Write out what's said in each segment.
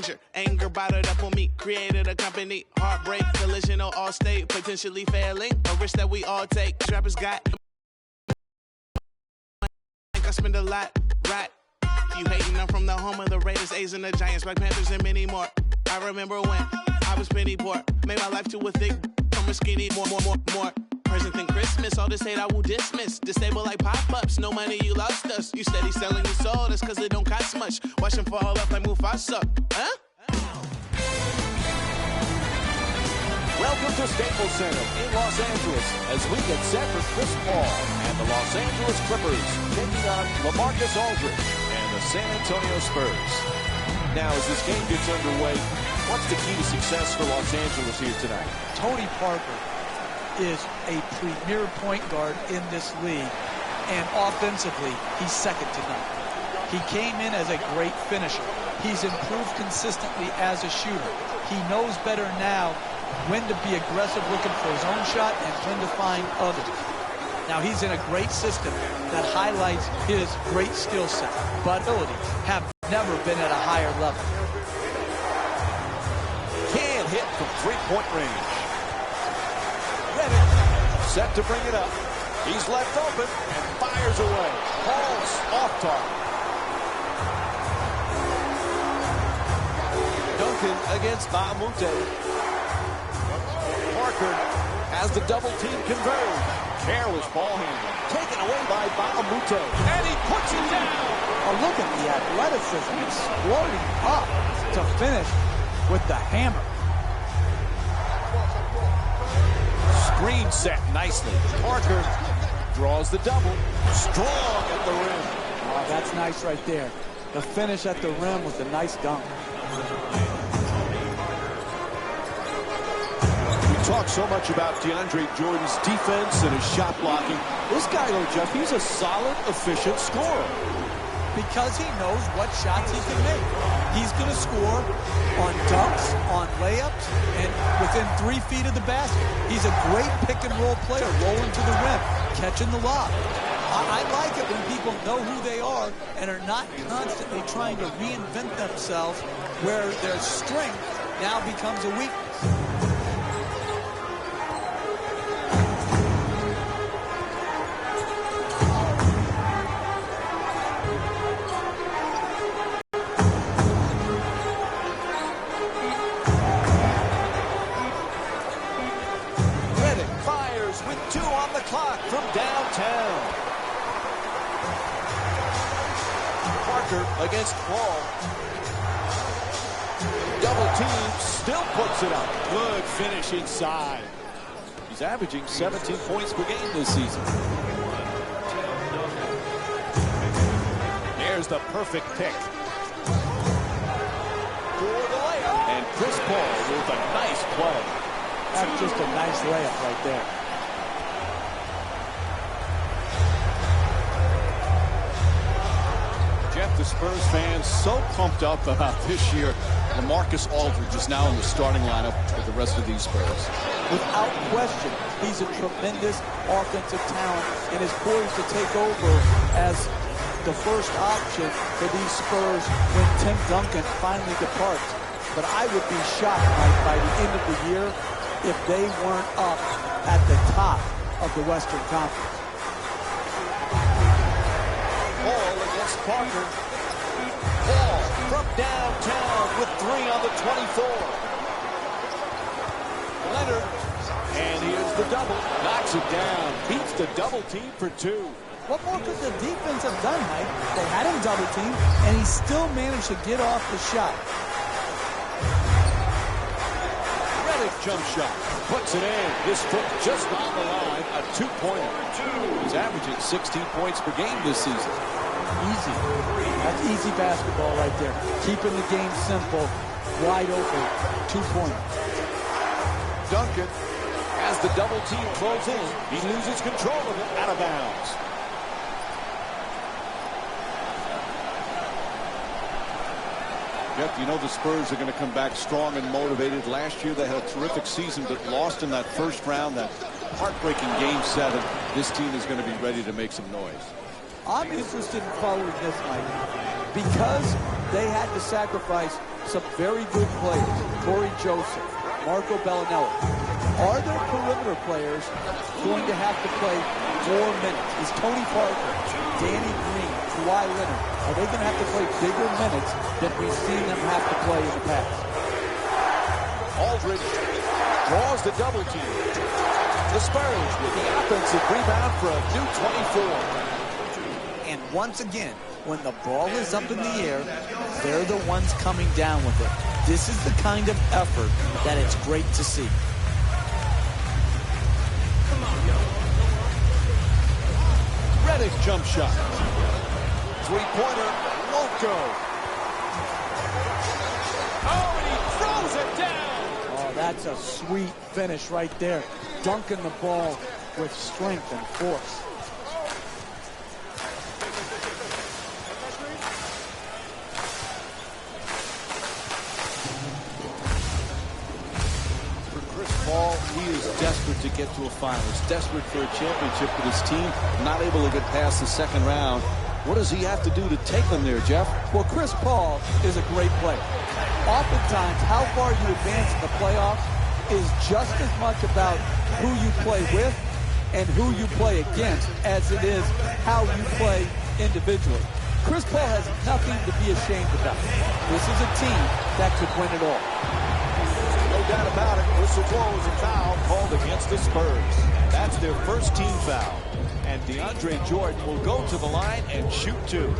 danger. Anger bottled up on me, created a company. Heartbreak, collision on all state, potentially failing. A risk that we all take. Trappers got. I spend a lot, right? You hating, I'm from the home of the Raiders, A's, and the Giants, Black Panthers, and many more. I remember when I was penny poor, made my life to a thick, from a skinny, more. Present than Christmas, all this hate I will dismiss. Disable like pop-ups, no money, you lost us. You steady selling your soul, that's cause it don't cost much. Watch them fall off like Mufasa, huh? Welcome to Staples Center in Los Angeles as we get set for Chris Paul and the Los Angeles Clippers taking on LaMarcus Aldridge and the San Antonio Spurs. Now, as this game gets underway, what's the key to success for Los Angeles here tonight? Tony Parker is a premier point guard in this league, and offensively, he's second to none. He came in as a great finisher. He's improved consistently as a shooter. He knows better now when to be aggressive looking for his own shot and when to find others. Now, he's in a great system that highlights his great skill set, but abilities have never been at a higher level. Can hit from three-point range. Set to bring it up. He's left open and fires away. Paul's off target. Duncan against Bahamute. Parker has the double team converted. Careless ball handling. Taken away by Bahamute. And he puts it down. Oh, look at the athleticism exploding up to finish with the hammer. Screen set nicely. Parker draws the double. Strong at the rim. Oh, that's nice right there. The finish at the rim was a nice dunk. We talk so much about DeAndre Jordan's defense and his shot blocking. This guy, though, Jeff, he's a solid, efficient scorer. Because he knows what shots he can make. He's going to score on dunks, on layups, and within 3 feet of the basket. He's a great pick-and-roll player, rolling to the rim, catching the lob. I like it when people know who they are and are not constantly trying to reinvent themselves where their strength now becomes a weakness. From downtown. Parker against Paul. Double team, still puts it up. Good finish inside. He's averaging 17 points per game this season. There's the perfect pick. For the layup. And Chris Paul with a nice play. That's just a nice layup right there. The Spurs fans so pumped up about this year. LaMarcus Aldridge is now in the starting lineup with the rest of these Spurs. Without question, he's a tremendous offensive talent and is poised to take over as the first option for these Spurs when Tim Duncan finally departs. But I would be shocked, Mike, by the end of the year if they weren't up at the top of the Western Conference. Paul against Parker. Paul from downtown with 3 on the 24. Leonard. And here's the double. Knocks it down. Beats the double team for 2. What more could the defense have done, Mike? They had him double teamed, and he still managed to get off the shot. Redick jump shot. Puts it in. His foot just on the line. A 2-pointer. He's averaging 16 points per game this season. Easy. That's easy basketball right there. Keeping the game simple, wide open, 2-pointer. Duncan, as the double team close in, he loses control of it out of bounds. Jeff, you know the Spurs are going to come back strong and motivated. Last year they had a terrific season but lost in that first round, that heartbreaking Game 7. This team is going to be ready to make some noise. I'm interested in following this, Mike, because they had to sacrifice some very good players. Corey Joseph, Marco Bellinelli. Are their perimeter players going to have to play more minutes? Is Tony Parker, Danny Green, Kawhi Leonard, are they going to have to play bigger minutes than we've seen them have to play in the past? Aldridge draws the double team. The Spurs with the offensive rebound for a new 24. And once again, when the ball is up in the air, they're the ones coming down with it. This is the kind of effort that it's great to see. Reddick jump shot. Three-pointer won't go. Oh, and he throws it down. Oh, that's a sweet finish right there. Dunking the ball with strength and force. He is desperate to get to a finals, desperate for a championship with his team, not able to get past the second round. What does he have to do to take them there, Jeff? Well, Chris Paul is a great player. Oftentimes, how far you advance in the playoffs is just as much about who you play with and who you play against as it is how you play individually. Chris Paul has nothing to be ashamed about. This is a team that could win it all. No doubt about it. Whistle blows, a foul called against the Spurs. That's their first team foul. And DeAndre Jordan will go to the line and shoot two.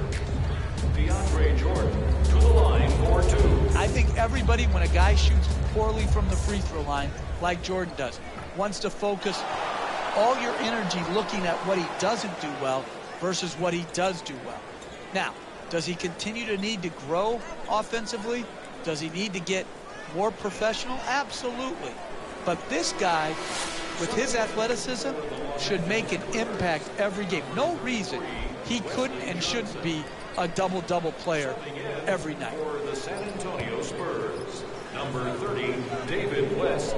DeAndre Jordan to the line for two. I think everybody, when a guy shoots poorly from the free throw line, like Jordan does, wants to focus all your energy looking at what he doesn't do well versus what he does do well. Now, does he continue to need to grow offensively? Does he need to get more professional? Absolutely. But this guy, with his athleticism, should make an impact every game. No reason he couldn't and shouldn't be a double-double player every night. For the San Antonio Spurs, number 30, David West.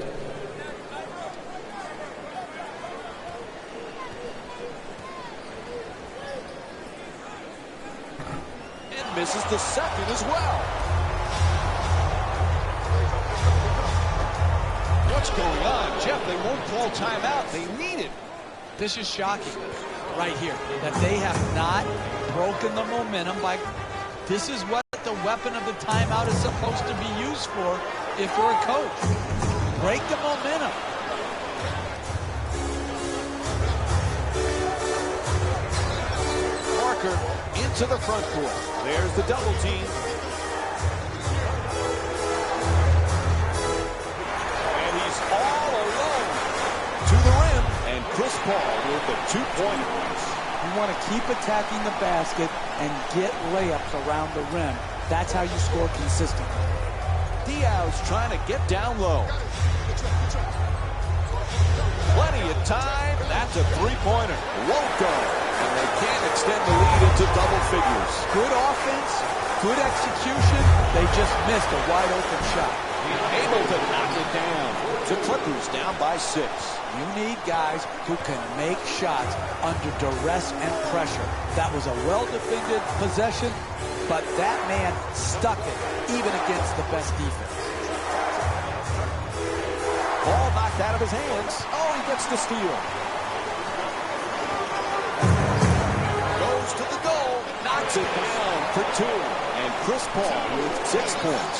And misses the second as well. What's going on, Jeff? They won't call timeout. They need it. This is shocking right here, that they have not broken the momentum by... This is what the weapon of the timeout is supposed to be used for if you're a coach. Break the momentum. Parker into the front court. There's the double team. And he's all alone to the rim. And Chris Paul with the two-pointers. You want to keep attacking the basket and get layups around the rim. That's how you score consistently. Diaw's trying to get down low. Plenty of time. That's a three-pointer. Won't go. And they can't extend the lead into double figures. Good offense, good execution. They just missed a wide-open shot. Able to knock it down. The Clippers down by 6. You need guys who can make shots under duress and pressure. That was a well-defended possession, but that man stuck it even against the best defense. Ball knocked out of his hands. Oh, he gets the steal. Goes to the goal. Knocks it down for 2. And Chris Paul with 6 points.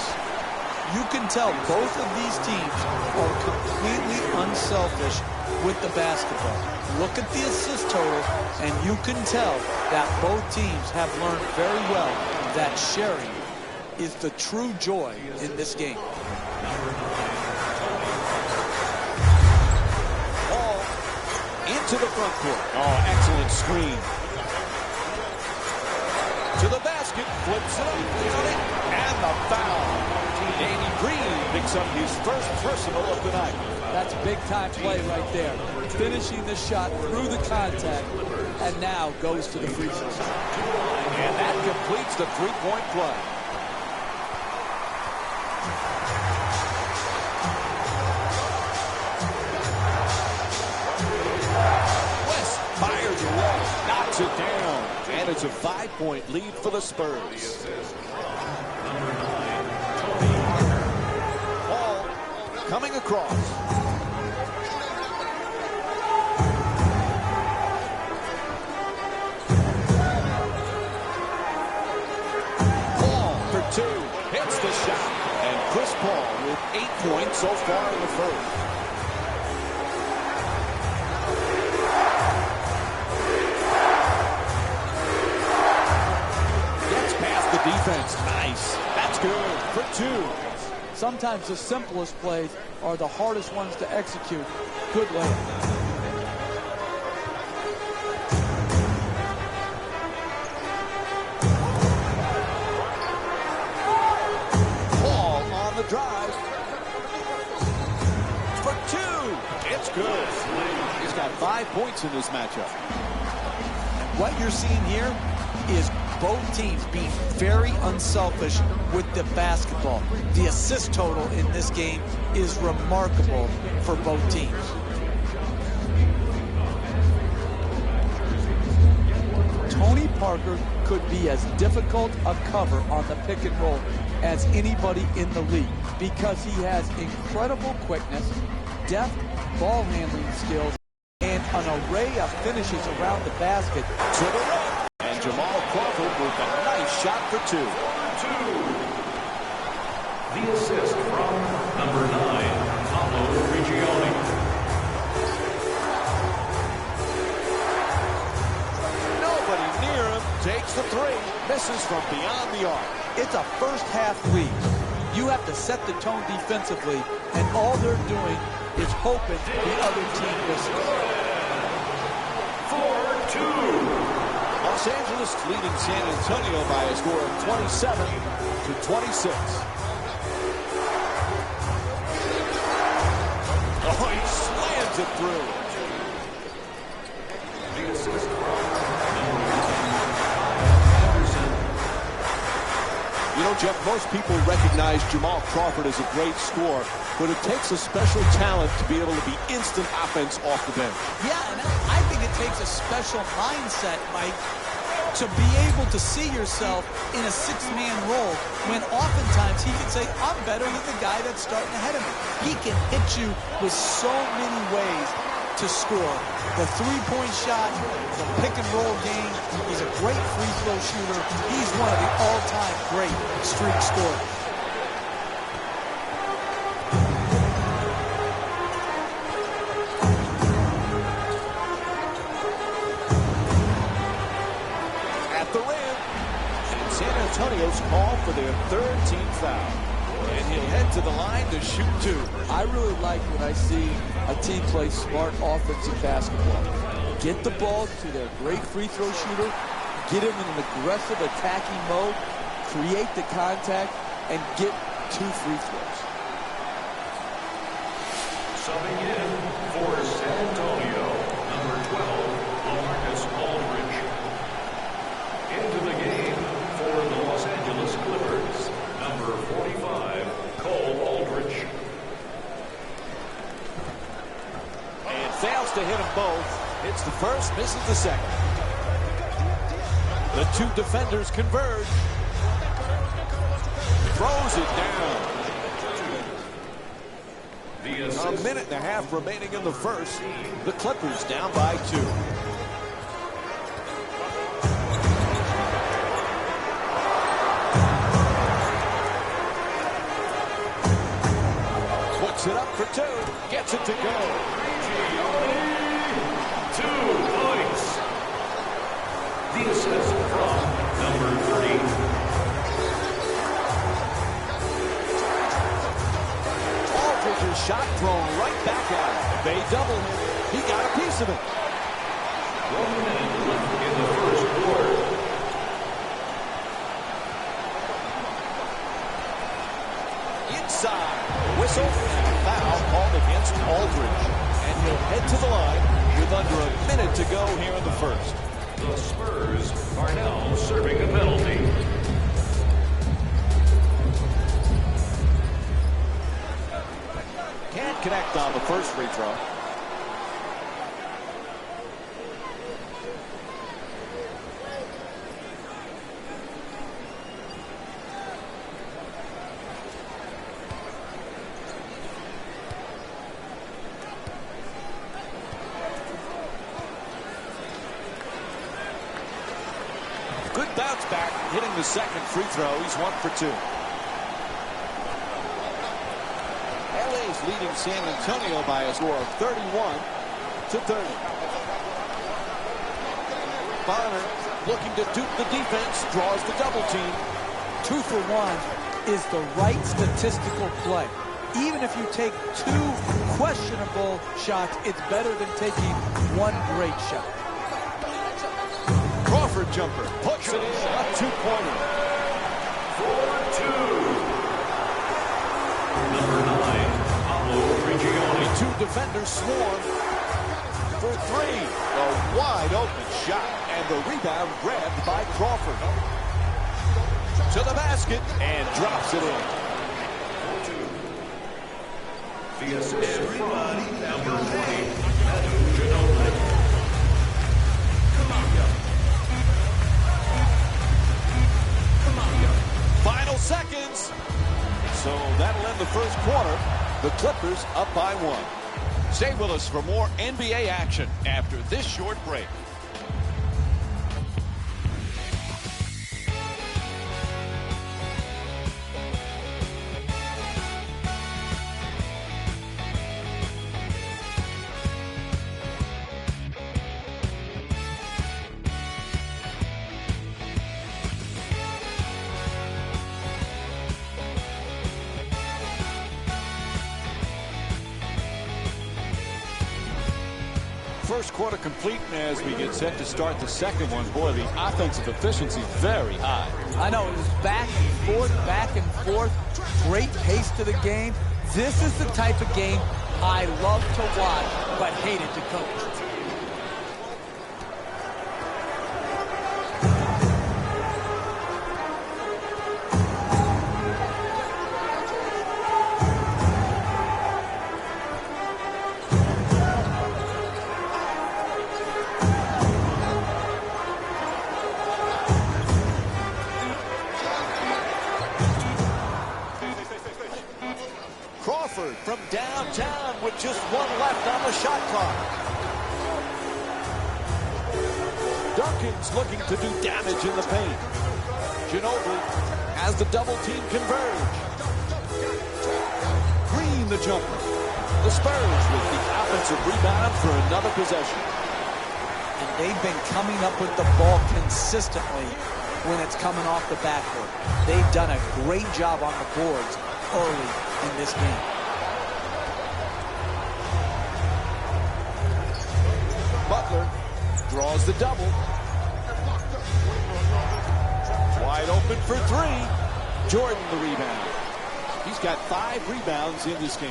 You can tell both of these teams are completely unselfish with the basketball. Look at the assist total, and you can tell that both teams have learned very well that sharing is the true joy in this game. Ball into the front court. Oh, excellent screen. To the basket, flips it up, got it, and the foul. Danny Green picks up his first personal of the night. That's big-time play right there. Finishing the shot through the contact, and now goes to the free throw. And that completes the three-point play. West fires away, knocks it down, and it's a 5-point lead for the Spurs. coming across. Paul for two. Hits the shot. And Chris Paul with 8 points so far in the first. Gets past the defense. Nice. That's good for 2. Sometimes the simplest plays are the hardest ones to execute. Good layup. Drive for 2. It's good. He's got 5 points in this matchup. What you're seeing here is both teams being very unselfish with the basketball. The assist total in this game is remarkable for both teams. Tony Parker could be as difficult a cover on the pick and roll as anybody in the league because he has incredible quickness, deft ball handling skills, and an array of finishes around the basket. To the rim. And Jamal Crawford with a nice shot for 2. The assist from number 9, Pablo Prigioni. Nobody near him. Takes the 3. Misses from beyond the arc. It's a first-half lead. You have to set the tone defensively, and all they're doing is hoping the other team will score. 4-2. Los Angeles leading San Antonio by a score of 27-26. Oh, he slams it through. The assist from You know, Jeff, most people recognize Jamal Crawford as a great scorer, but it takes a special talent to be able to be instant offense off the bench. Yeah, and I think it takes a special mindset, Mike, to be able to see yourself in a 6-man role when oftentimes he can say, I'm better than the guy that's starting ahead of me. He can hit you with so many ways to score. The 3-point shot, the pick-and-roll game. He's a great free throw shooter. He's one of the all-time great streak scorers. At the rim, and San Antonio's called for their 3rd team foul. And he'll head to the line to shoot 2. I really like when I see a team play smart offensive basketball. Get the ball to their great free throw shooter, get him in an aggressive attacking mode, create the contact, and get 2 free throws. Subbing in for San Antonio, number 12, LaMarcus Aldridge. Into the game for the Los Angeles Clippers, number 45, Cole Aldridge. And fails to hit them both. Hits the first, misses the second. The 2 defenders converge. Throws it down. A minute and a half remaining in the first. The Clippers down by 2. Puts it up for 2. Gets it to go. 2 points. The assist from number 30. Aldridge's shot thrown right back at him. They double him. He got a piece of it. 1 minute left in the first quarter. Inside. Whistle and a foul called against Aldridge. And he'll head to the line with under a minute to go here in the first. The Spurs are now serving a penalty. Can't connect on the first free throw. Good bounce back, hitting the second free throw. He's 1 for 2. LA's leading San Antonio by a score of 31-30. Bonner looking to dupe the defense, draws the double team. 2 for 1 is the right statistical play. Even if you take 2 questionable shots, it's better than taking 1 great shot. Crawford jumper, puts it in, a 2-pointer. 4-2. Number 9, Pablo Prigioni. 2 defenders swarm for 3. A wide open shot, and the rebound grabbed by Crawford. To the basket, and drops it in. The assist from number 20, Manu Ginobili. Final seconds. So that'll end the first quarter. The Clippers up by 1. Stay with us for more NBA action after this short break. First quarter complete, as we get set to start the second one. Boy, the offensive efficiency very high. I know, it was back and forth. Great pace to the game. This is the type of game I love to watch, but hated to coach. Crawford from downtown with just 1 left on the shot clock. Duncan's looking to do damage in the paint. Ginobili has the double team converge. Green the jumper. The Spurs with the offensive rebound for another possession. And they've been coming up with the ball consistently when it's coming off the backboard. They've done a great job on the boards early in this game. Butler draws the double. Wide open for 3. Jordan the rebound. He's got 5 rebounds in this game.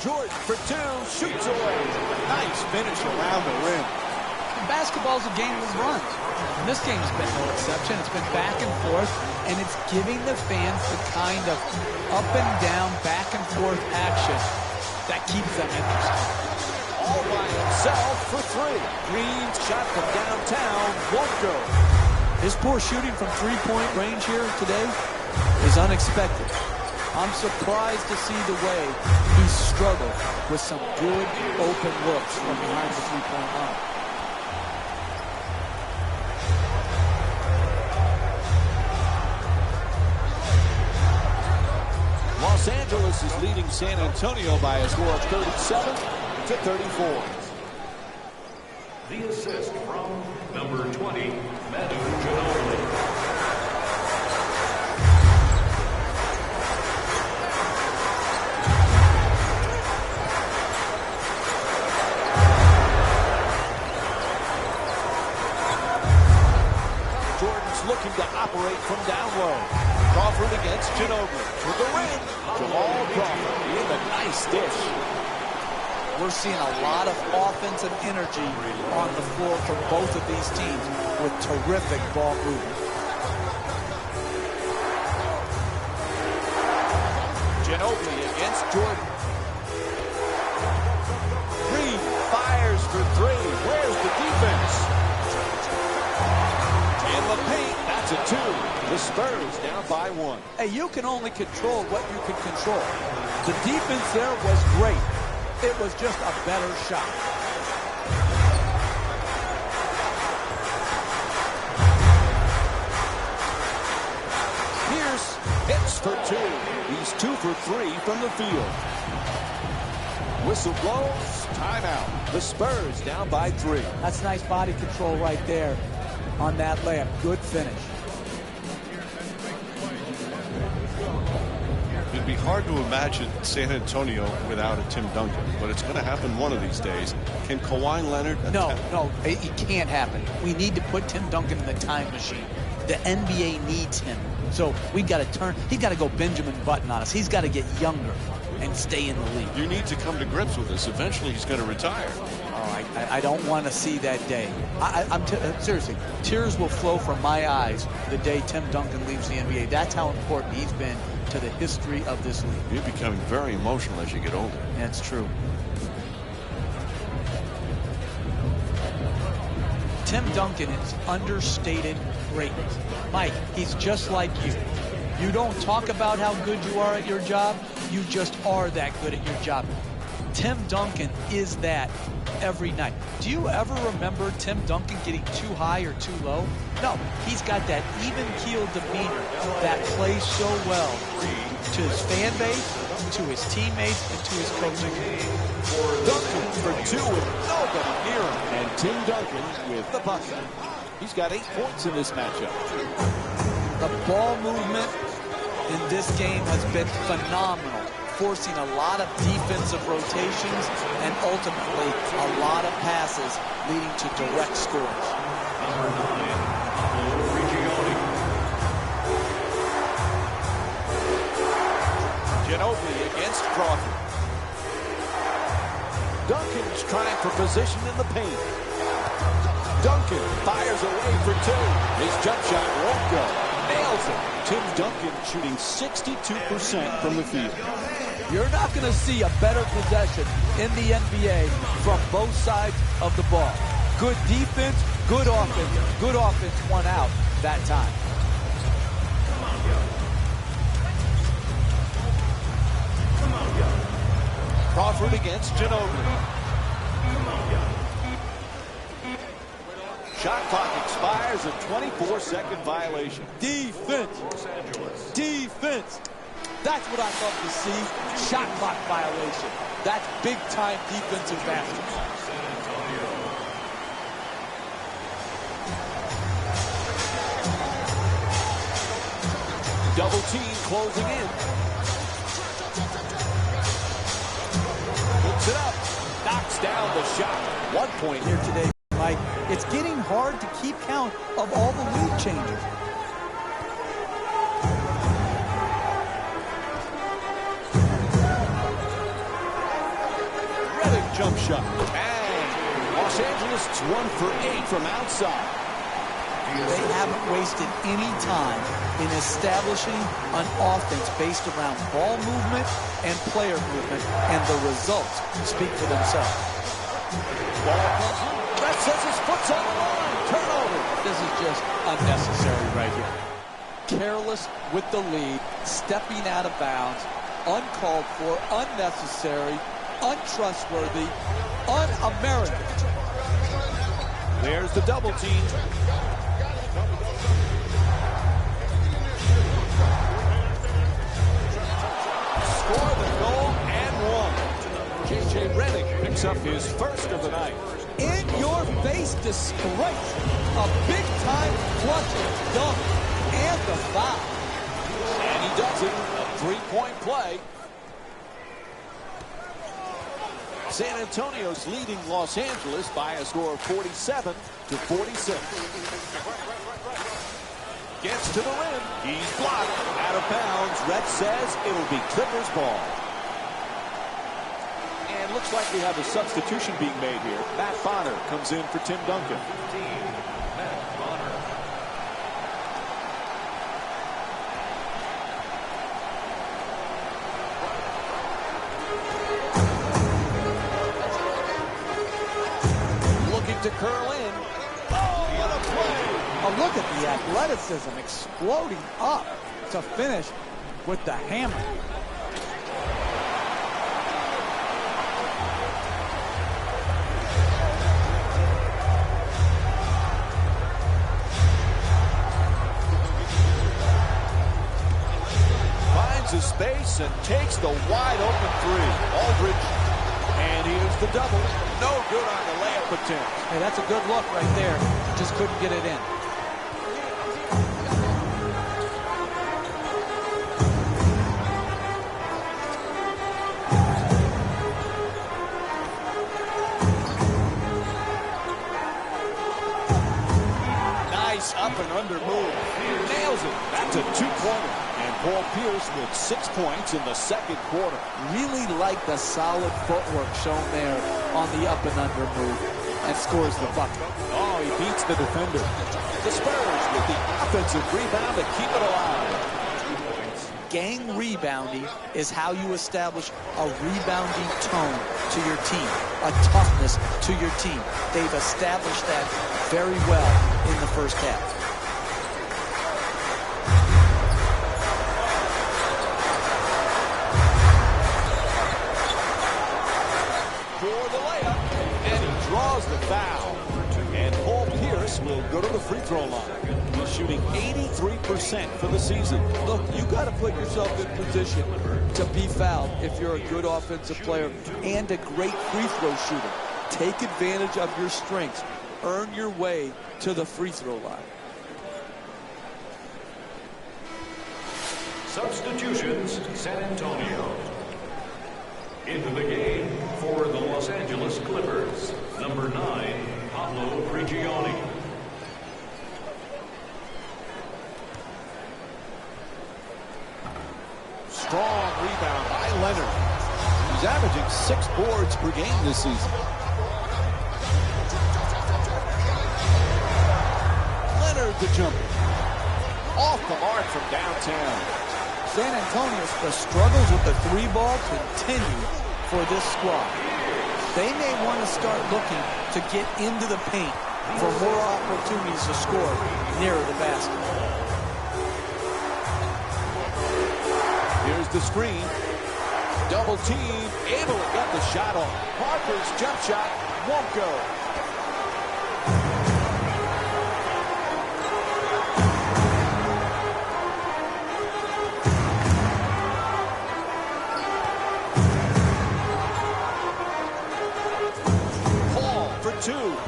Jordan for 2, shoots away. Nice finish around the rim. Basketball's a game of runs. And this game's been no exception. It's been back and forth, and it's giving the fans the kind of up and down, back and forth action that keeps them interested. All by himself for 3. Green's shot from downtown won't go. His poor shooting from three-point range here today is unexpected. I'm surprised to see the way he struggled with some good open looks from behind the three-point line. Los Angeles is leading San Antonio by a score of 37-34. The assist from number 20, Manu Ginobili. Jordan's looking to operate from down low. Crawford against Ginobili. To the rim. Jamal Crawford in a nice dish. We're seeing a lot of offensive energy on the floor from both of these teams with terrific ball movement. Ginobili against Jordan. Green fires for 3. Where's the defense? In the paint, that's a 2. The Spurs down by 1. Hey, you can only control what you can control. The defense there was great. It was just a better shot. for two. He's 2 for 3 from the field. Whistle blows, timeout. The Spurs down by 3. That's nice body control right there on that layup. Good finish. It'd be hard to imagine San Antonio without a Tim Duncan, but it's going to happen one of these days. Can Kawhi Leonard attempt? No, it can't happen. We need to put Tim Duncan in the time machine. The NBA needs him. So we got to turn. He's got to go Benjamin Button on us. He's got to get younger and stay in the league. You need to come to grips with this. Eventually, he's going to retire. Oh, I don't want to see that day. Seriously, tears will flow from my eyes the day Tim Duncan leaves the NBA. That's how important he's been to the history of this league. You're becoming very emotional as you get older. That's true. Tim Duncan is understated greatness. Mike, he's just like you. You don't talk about how good you are at your job. You just are that good at your job. Tim Duncan is that every night. Do you ever remember Tim Duncan getting too high or too low? No, he's got that even-keeled demeanor that plays so well to his fan base, to his teammates, and to his coaching. Duncan for 2 with nobody near him. And Tim Duncan with the bucket. He's got 8 points in this matchup. The ball movement in this game has been phenomenal, forcing a lot of defensive rotations and ultimately a lot of passes leading to direct scores. Ginobili against Crawford. Duncan's trying for position in the paint. Duncan fires away for 2. His jump shot won't go. Nails it. Tim Duncan shooting 62% from the field. You're not going to see a better possession in the NBA from both sides of the ball. Good defense, good offense. Good offense won out that time. Crawford against Ginobili. Shot clock expires, a 24-second violation. Defense. Defense. That's what I love to see. Shot clock violation. That's big-time defensive basketball. Double team closing in. Hooks it up. Knocks down the shot. 1 point Here today, Mike, it's getting hard to keep count of all the lead changes. Redick jump shot. And Los Angeles is 1 for 8 from outside. They haven't wasted any time in establishing an offense based around ball movement and player movement, and the results speak for themselves. Ball comes in. That says his foot's on the line. Turnover. This is just unnecessary right here. Careless with the lead, stepping out of bounds, uncalled for, unnecessary, untrustworthy, un-American. There's the double team. Score the goal and 1. J.J. Redick picks up his first of the night. In your face disgrace. A big-time clutch dunk and the foul. And he does it. A three-point play. San Antonio's leading Los Angeles by a score of 47-46. Gets to the rim. He's blocked. Out of bounds. Ref says it'll be Clippers ball. And looks like we have a substitution being made here. Matt Bonner comes in for Tim Duncan. Looking to curl in. Oh, what a play! Oh, look at the athleticism exploding up to finish with the hammer. finds his space and takes the wide open three. Aldridge, and here's the double. No good on the layup attempt. Hey, that's a good look right there. Just couldn't get it in. Nice up and under move. Nails it. That's a two-pointer. And Paul Pierce with 6 points in the second quarter. Really like the solid footwork shown there on the up and under move, and scores the bucket. Oh, he beats the defender. The Spurs with the offensive rebound to keep it alive. Gang rebounding is how you establish a rebounding tone to your team, a toughness to your team. They've established that very well in the first half. For the layup, and he draws the foul. And Paul Pierce will go to the free throw line. He's shooting 83% for the season. Look, you got to put yourself in position to be fouled if you're a good offensive player and a great free throw shooter. Take advantage of your strengths. Earn your way to the free throw line. Substitutions, San Antonio. Into the game for the Los Angeles Clippers, number 9, Pablo Prigioni. Strong rebound by Leonard. He's averaging 6 boards per game this season. Leonard the jumper. Off the mark from downtown. San Antonio, the struggles with the three ball continue for this squad. They may want to start looking to get into the paint for more opportunities to score nearer the basket. Here's the screen. Double team, able to get the shot off. Parker's jump shot won't go.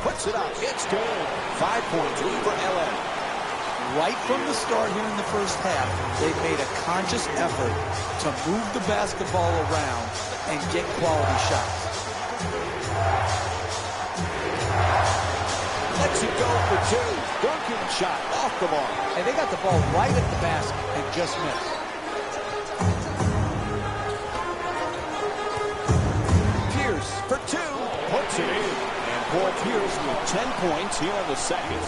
Puts it up. It's good. 5-point lead for LA. Right from the start here in the first half, they've made a conscious effort to move the basketball around and get quality shots. Lets it go for 2. Duncan shot off the ball. And they got the ball right at the basket and just missed. Pierce for 2. Puts it in. Paul Pierce with 10 points here in the second.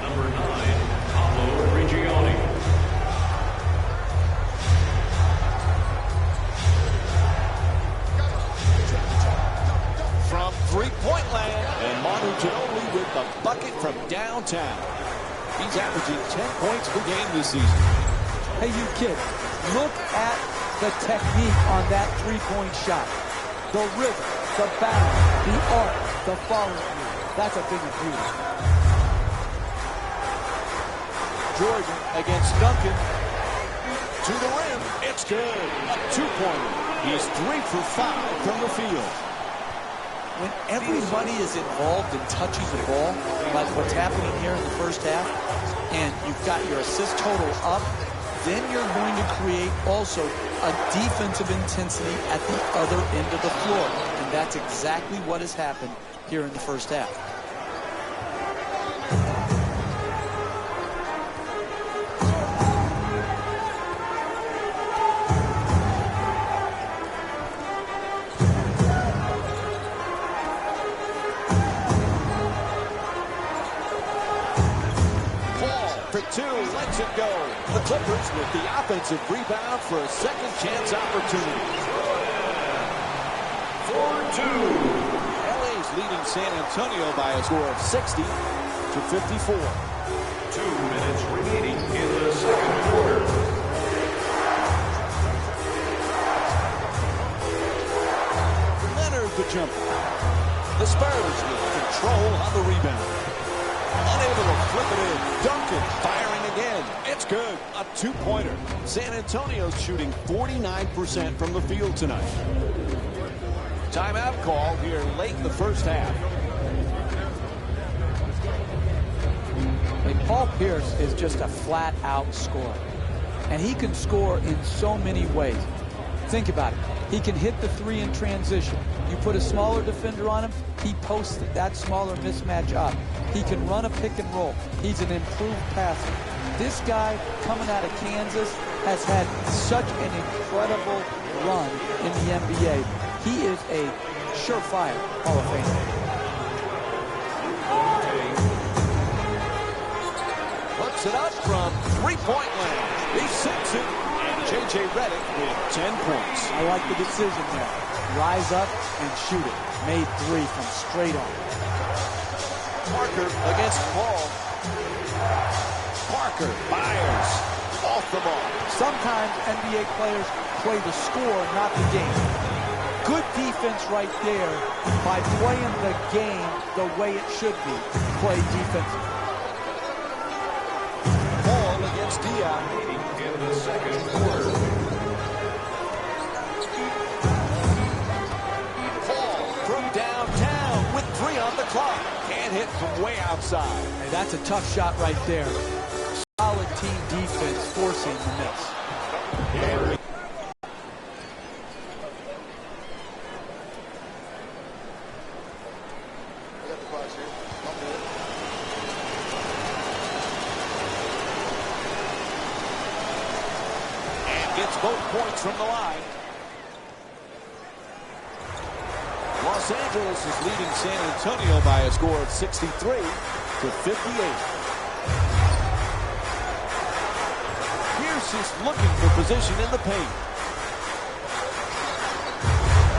Number 9, Pablo Prigioni. From three-point land, and Manu Ginobili with the bucket from downtown. He's averaging 10 points per game this season. Hey, you kid, look at the technique on that three-point shot. The rhythm, the balance, the arc, the follow-through. That's a thing of beauty. Jordan against Duncan. To the rim. It's good. A 2-pointer. He's 3 for 5 from the field. When everybody is involved in touching the ball, like what's happening here in the first half, and you've got your assist total up, then you're going to create also a defensive intensity at the other end of the floor. And that's exactly what has happened here in the first half. For 2, lets it go. The Clippers with the offensive rebound for a second chance opportunity. For 2. LA's leading San Antonio by a score of 60 to 54. 2 minutes remaining in the second quarter. Leonard the jumper. The Spurs with control on the rebound. Unable to flip it in. Duncan firing again. It's good. A two-pointer. San Antonio's shooting 49% from the field tonight. Timeout call here late in the first half. And Paul Pierce is just a flat-out scorer. And he can score in so many ways. Think about it. He can hit the three in transition. You put a smaller defender on him, he posts that smaller mismatch up. He can run a pick and roll. He's an improved passer. This guy coming out of Kansas has had such an incredible run in the NBA. He is a surefire Hall of Famer. Puts it up from three-point land. He sinks it. And J.J. Redick with 10 points. I like the decision there. Rise up and shoot it. Made three from straight on. Parker against Paul. Parker fires off the ball. Sometimes NBA players play the score, not the game. Good defense right there by playing the game the way it should be. Play defense. Paul against Dion. In the second quarter. Paul from downtown with 3 on the clock. Can't hit from way outside. Hey, that's a tough shot right there. Solid team defense forcing the miss. Gets both points from the line. Los Angeles is leading San Antonio by a score of 63 to 58. Pierce is looking for position in the paint.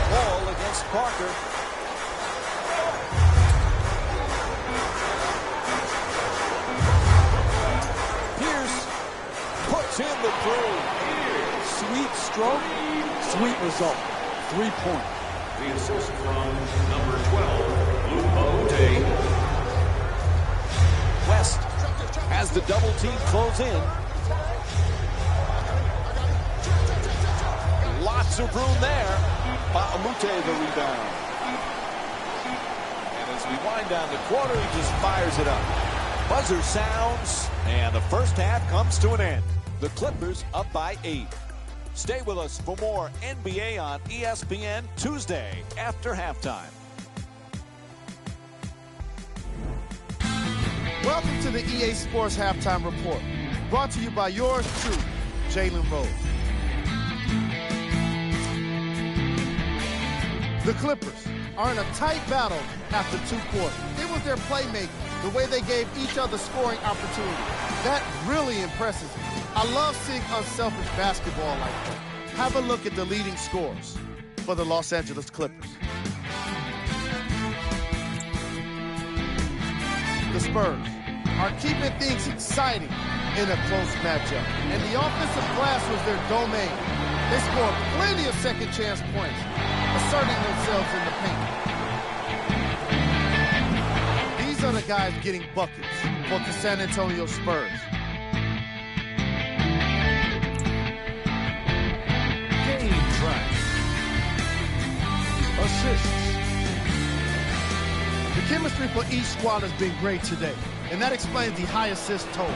Ball against Parker. Pierce puts in the three. Sweet stroke, sweet result. 3-point. The assist from number 12, Luka Ute. West has the double team close in. Lots of room there. Baamute the rebound. And as we wind down the quarter, he just fires it up. Buzzer sounds, and the first half comes to an end. The Clippers up by 8. Stay with us for more NBA on ESPN Tuesday after halftime. Welcome to the EA Sports Halftime Report, brought to you by yours truly, Jalen Rose. The Clippers are in a tight battle after 2 quarters. It was their playmaking, the way they gave each other scoring opportunity. That really impresses me. I love seeing unselfish basketball like that. Have a look at the leading scorers for the Los Angeles Clippers. The Spurs are keeping things exciting in a close matchup. And the offensive glass was their domain. They scored plenty of second chance points, asserting themselves in the paint. These are the guys getting buckets for the San Antonio Spurs. Assists. The chemistry for each squad has been great today, and that explains the high assist total.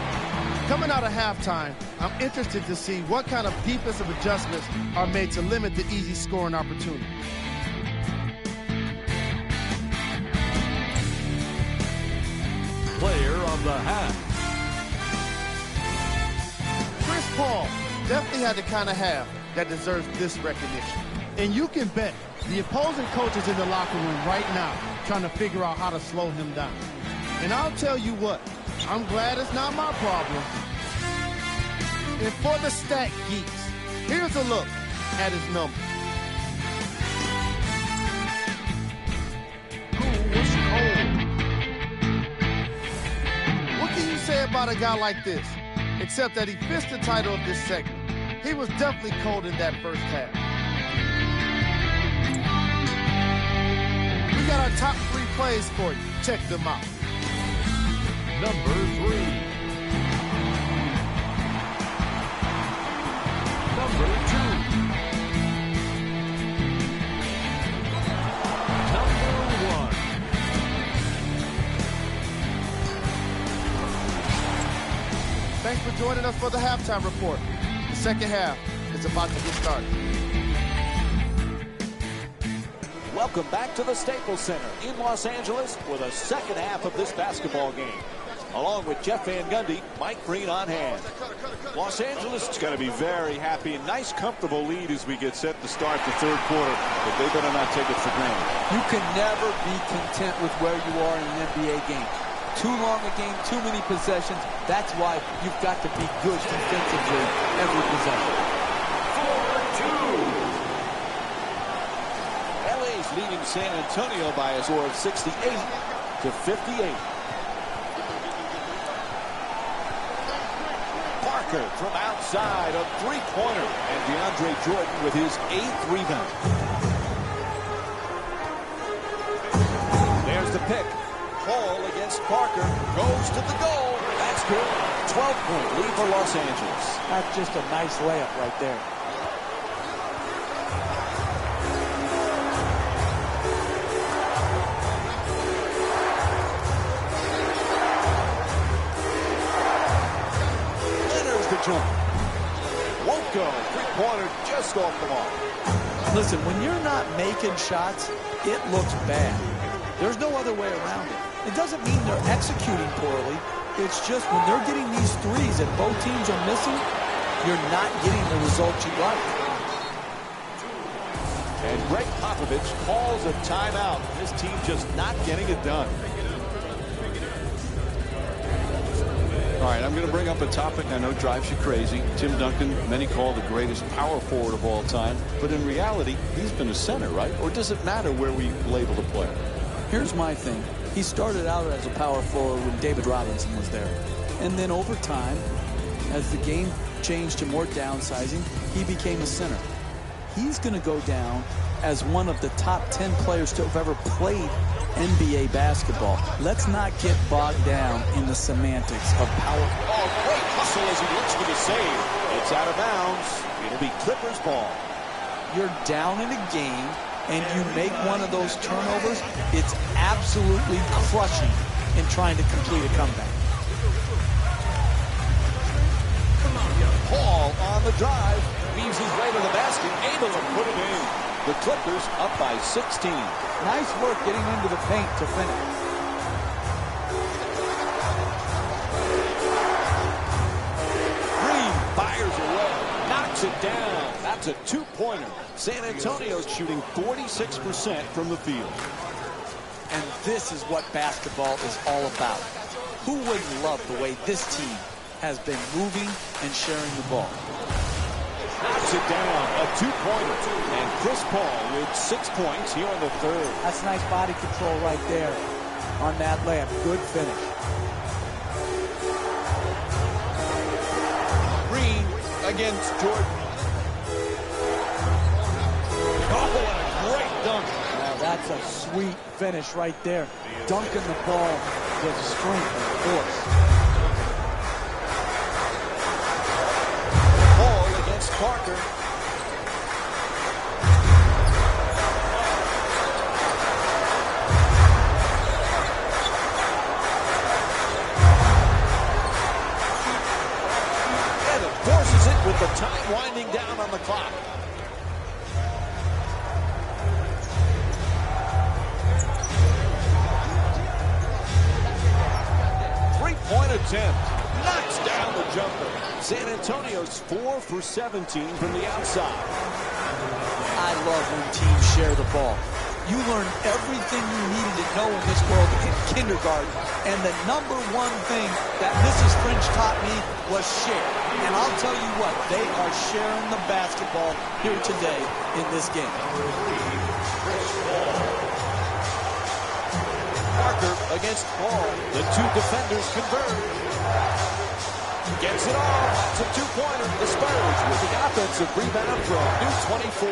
Coming out of halftime, I'm interested to see what kind of defensive adjustments are made to limit the easy scoring opportunity. Player of the half. Chris Paul definitely had the kind of half that deserves this recognition. And you can bet the opposing coach is in the locker room right now trying to figure out how to slow him down. And I'll tell you what, I'm glad it's not my problem. And for the stat geeks, here's a look at his numbers. Who was cold? What can you say about a guy like this, except that he fits the title of this segment? He was definitely cold in that first half. We got our top 3 plays for you. Check them out. Number 3. us for the halftime report. The second half is about to get started. Welcome back to the Staples Center in Los Angeles with a second half of this basketball game. Along with Jeff Van Gundy, Mike Green on hand. Los Angeles is going to be very happy. A nice, comfortable lead as we get set to start the third quarter, but they better not take it for granted. You can never be content with where you are in an NBA game. Too long a game, too many possessions. That's why you've got to be good defensively every possession. 4-2. LA's leading San Antonio by a score of 68-58. Parker from outside, a three-pointer, and DeAndre Jordan with his 8th rebound. There's the pick. Hall against Parker, goes to the goal. That's good. 12-point lead for Los Angeles. That's just a nice layup right there. Leonard's the jump. Won't go. Three-pointer just off the mark. Listen, when you're not making shots, it looks bad. There's no other way around it. It doesn't mean they're executing poorly. It's just when they're getting these threes and both teams are missing, you're not getting the results you like. And Greg Popovich calls a timeout. His team just not getting it done. All right, I'm going to bring up a topic I know drives you crazy. Tim Duncan, many call the greatest power forward of all time. But in reality, he's been a center, right? Or does it matter where we label the player? Here's my thing. He started out as a power forward when David Robinson was there. And then over time, as the game changed to more downsizing, he became a center. He's going to go down as one of the top 10 players to have ever played NBA basketball. Let's not get bogged down in the semantics of power. Oh, great hustle as he looks for the save. It's out of bounds. It'll be Clippers ball. You're down in a game and you make one of those turnovers, it's absolutely crushing in trying to complete a comeback. Paul on the drive, weaves his way to the basket, able to put it in. The Clippers up by 16. Nice work getting into the paint to finish. Green fires away, knocks it down. That's a two-pointer. San Antonio's shooting 46% from the field. And this is what basketball is all about. Who wouldn't love the way this team has been moving and sharing the ball? Knocks it down, a two-pointer. And Chris Paul with 6 points here in the third. That's nice body control right there on that layup. Good finish. Green against Jordan. Oh, what a great dunk. Now that's a sweet finish right there. Dunking the ball with strength and force. Paul against Parker. And it forces it with the time winding down on the clock. Three-point attempt. Knocks down the jumper. San Antonio's 4 for 17 from the outside. I love when teams share the ball. You learn everything you needed to know in this world in kindergarten. And the number one thing that Mrs. French taught me was share. And I'll tell you what, they are sharing the basketball here today in this game. Parker against Paul. The two defenders converge. Gets it off. That's a two-pointer. The Spurs with the offensive rebound from New 24.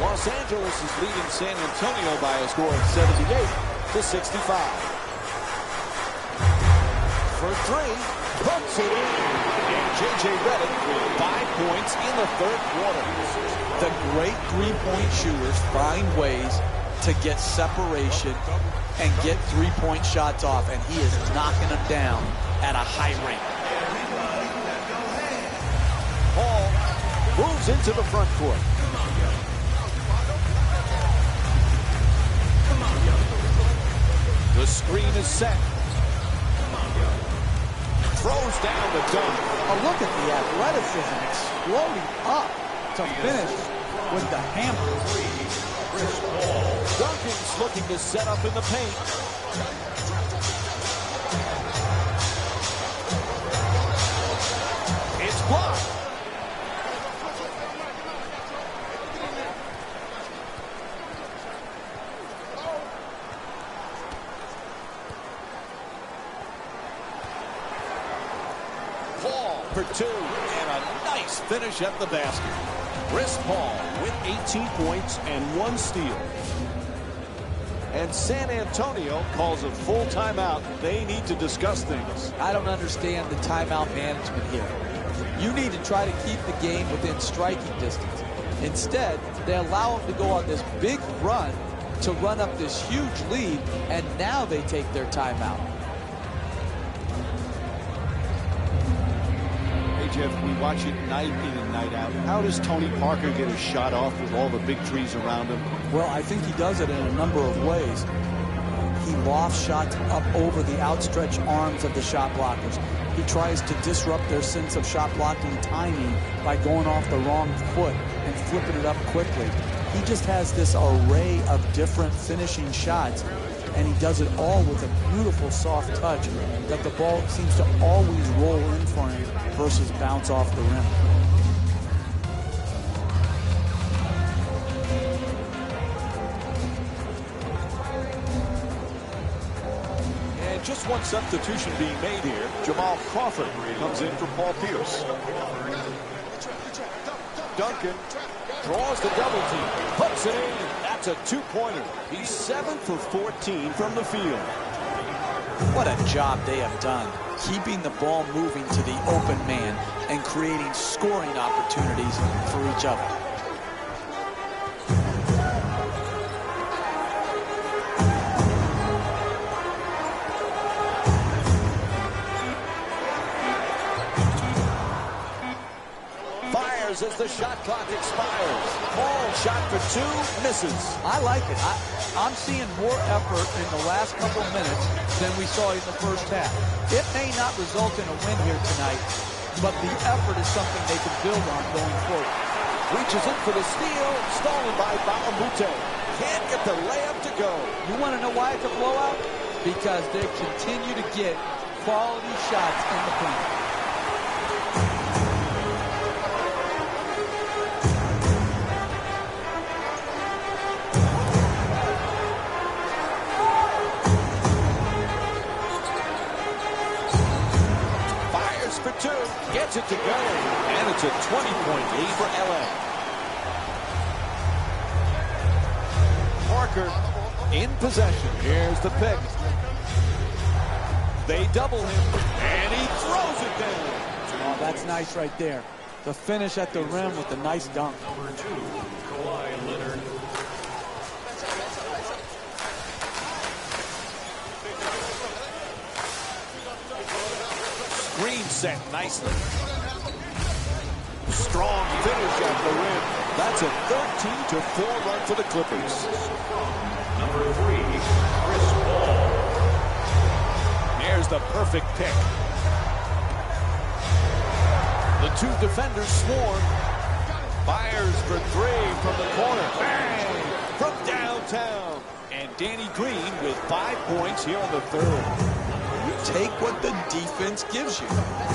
Los Angeles is leading San Antonio by a score of 78-65. For three, puts it in. And J.J. Redick with 5 points in the third quarter. The great three-point shooters find ways to get separation and get three-point shots off, and he is knocking them down at a high rate. Hall moves into the front court. The screen is set. Throws down the dunk. Oh, look at the athleticism exploding up to finish with the hammer. Duncan's looking to set up in the paint. It's blocked. For two, and a nice finish at the basket. Chris Paul with 18 points and 1 steal. And San Antonio calls a full timeout. They need to discuss things. I don't understand the timeout management here. You need to try to keep the game within striking distance. Instead, they allow them to go on this big run to run up this huge lead, and now they take their timeout. Jeff, we watch it night in and night out. How does Tony Parker get a shot off with all the big trees around him? Well, I think he does it in a number of ways. He lofts shots up over the outstretched arms of the shot blockers. He tries to disrupt their sense of shot blocking timing by going off the wrong foot and flipping it up quickly. He just has this array of different finishing shots, and he does it all with a beautiful soft touch that the ball seems to always roll in for him versus bounce off the rim. And just one substitution being made here. Jamal Crawford comes in for Paul Pierce. Duncan draws the double team, puts it in. That's a two-pointer. He's 7 for 14 from the field. What a job they have done, keeping the ball moving to the open man and creating scoring opportunities for each other. Fires as the shot clock expires. Paul shot for 2, misses. I like it. I'm seeing more effort in the last couple of minutes than we saw in the first half. It may not result in a win here tonight, but the effort is something they can build on going forward. Reaches in for the steal, stolen by Balamute. Can't get the layup to go. You want to know why it's a blowout? Because they continue to get quality shots in the paint. For 2, gets it to go, and it's a 20-point lead for LA. Parker in possession. Here's the pick. They double him, and he throws it down. Oh, that's nice right there. The finish at the rim with the nice dunk. Number 2, Kawhi Leonard. Screen set nicely. Strong finish at the rim. That's a 13-4 run for the Clippers. Number 3, Chris Paul. Here's the perfect pick. The 2 defenders swarm. Fires for 3 from the corner. Bang! From downtown. And Danny Green with 5 points here in the third. You take what the defense gives you.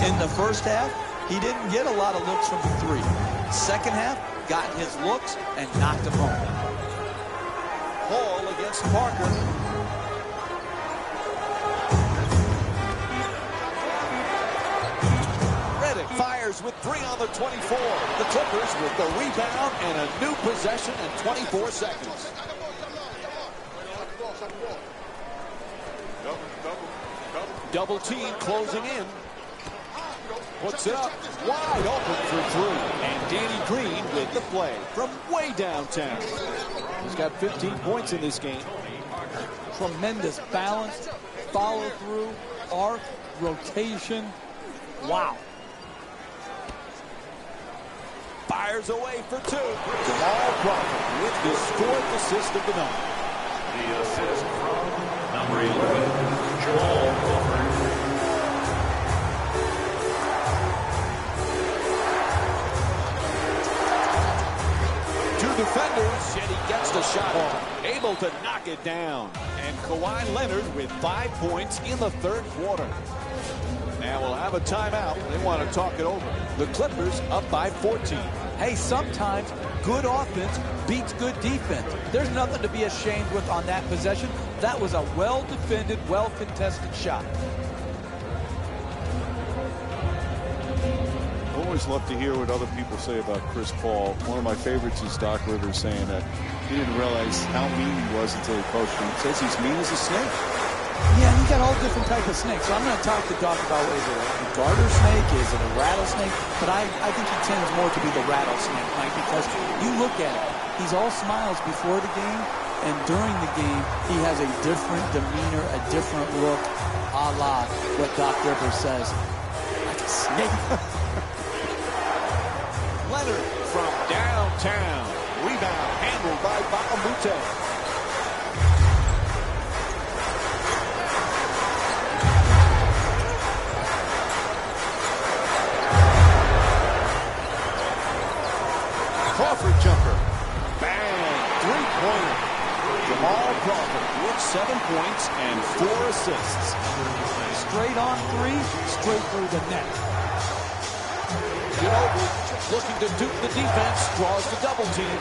In the first half, he didn't get a lot of looks from the 3. Second half, got his looks and knocked them home. Hall against Parker. Redick fires with 3 on the 24. The Clippers with the rebound and a new possession in 24 seconds. Double team closing in. Puts it up. Wide open for 3. And Danny Green with the play from way downtown. He's got 15 points in this game. Tremendous balance, follow through, arc, rotation. Wow. Fires away for two. Jamal Crawford with his 4th assist of the night. The assist from number 11, Jamal Crawford. Two defenders, yet he gets the shot off. Able to knock it down. And Kawhi Leonard with 5 points in the 3rd quarter. Now we'll have a timeout. They want to talk it over. The Clippers up by 14. Hey, sometimes good offense beats good defense. There's nothing to be ashamed with on that possession. That was a well-defended, well-contested shot. Always love to hear what other people say about Chris Paul. One of my favorites is Doc Rivers saying that he didn't realize how mean he was until he coached him. He says he's mean as a snake. Yeah, he got all different types of snakes. So I'm going to talk to Doc about, is it a garter snake? Is it a rattlesnake? But I think he tends more to be the rattlesnake, Mike, because you look at it. He's all smiles before the game, and during the game, he has a different demeanor, a different look, a la what Doc Rivers says. Like a snake. Leonard from downtown. Rebound handled by Bakamute. Crawford jumper. Bang. 3-pointer. Jamal Crawford with 7 points and 4 assists. Straight on three, straight through the net. Ginobili looking to dupe the defense, draws the double team.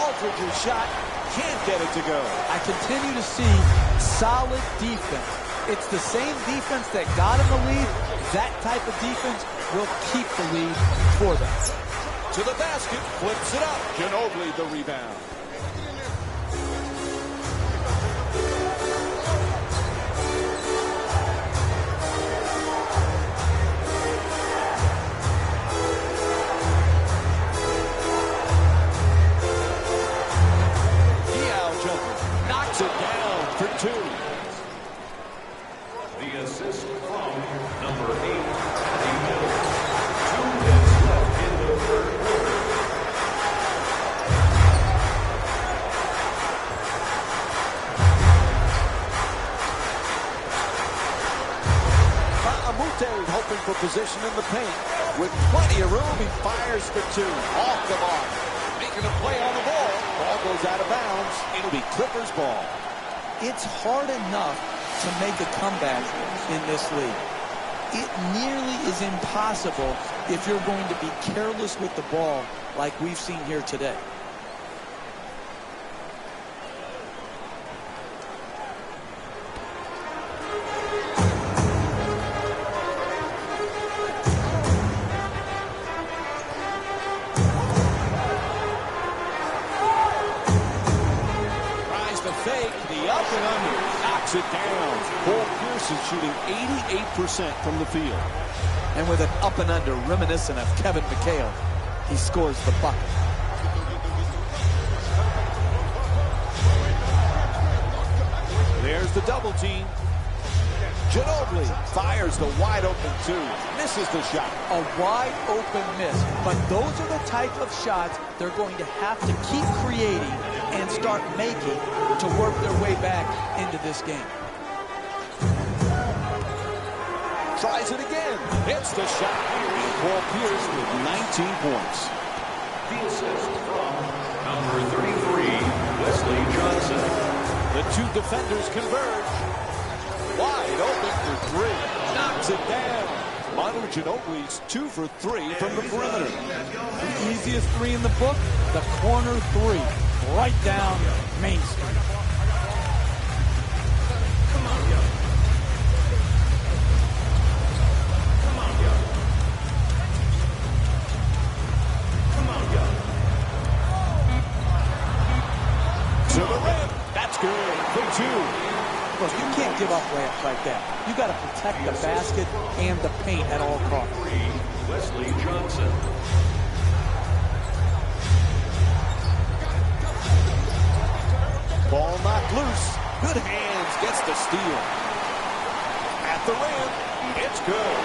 Aldridge's shot, can't get it to go. I continue to see solid defense. It's the same defense that got him the lead. That type of defense will keep the lead for them. To the basket, flips it up. Ginobili the rebound. Knocks it down for 2. The assist from number 8, Patty Mills. 2 minutes left in the 3rd quarter. Bakamute hoping for position in the paint. With plenty of room, he fires for 2. Off the mark. Making a play on the ball. Ball goes out of bounds. It'll be Clippers ball. It's hard enough to make a comeback in this league. It nearly is impossible if you're going to be careless with the ball like we've seen here today. Up and under, knocks it down. Paul Pierce is shooting 88% from the field. And with an up and under reminiscent of Kevin McHale, he scores the bucket. There's the double team. Ginobili fires the wide open 2. Misses the shot. A wide open miss. But those are the type of shots they're going to have to keep creating and start making to work their way back into this game. Tries it again. Hits the shot. And Paul Pierce with 19 points. The assist from number 33, Wesley Johnson. The 2 defenders converge. Wide open for 3. Knocks it down. Manu Ginobili's 2 for 3 from the perimeter. The easiest 3 in the book, the corner 3. Right down Main Street. Come on, yo. Come on, yo. Come on, yo. To the rim. That's good. For 2. Look, you can't give up layups like that. You got to protect the basket and the paint at all costs. Wesley Johnson. Ball knocked loose. Good hands. Gets the steal. At the rim. It's good.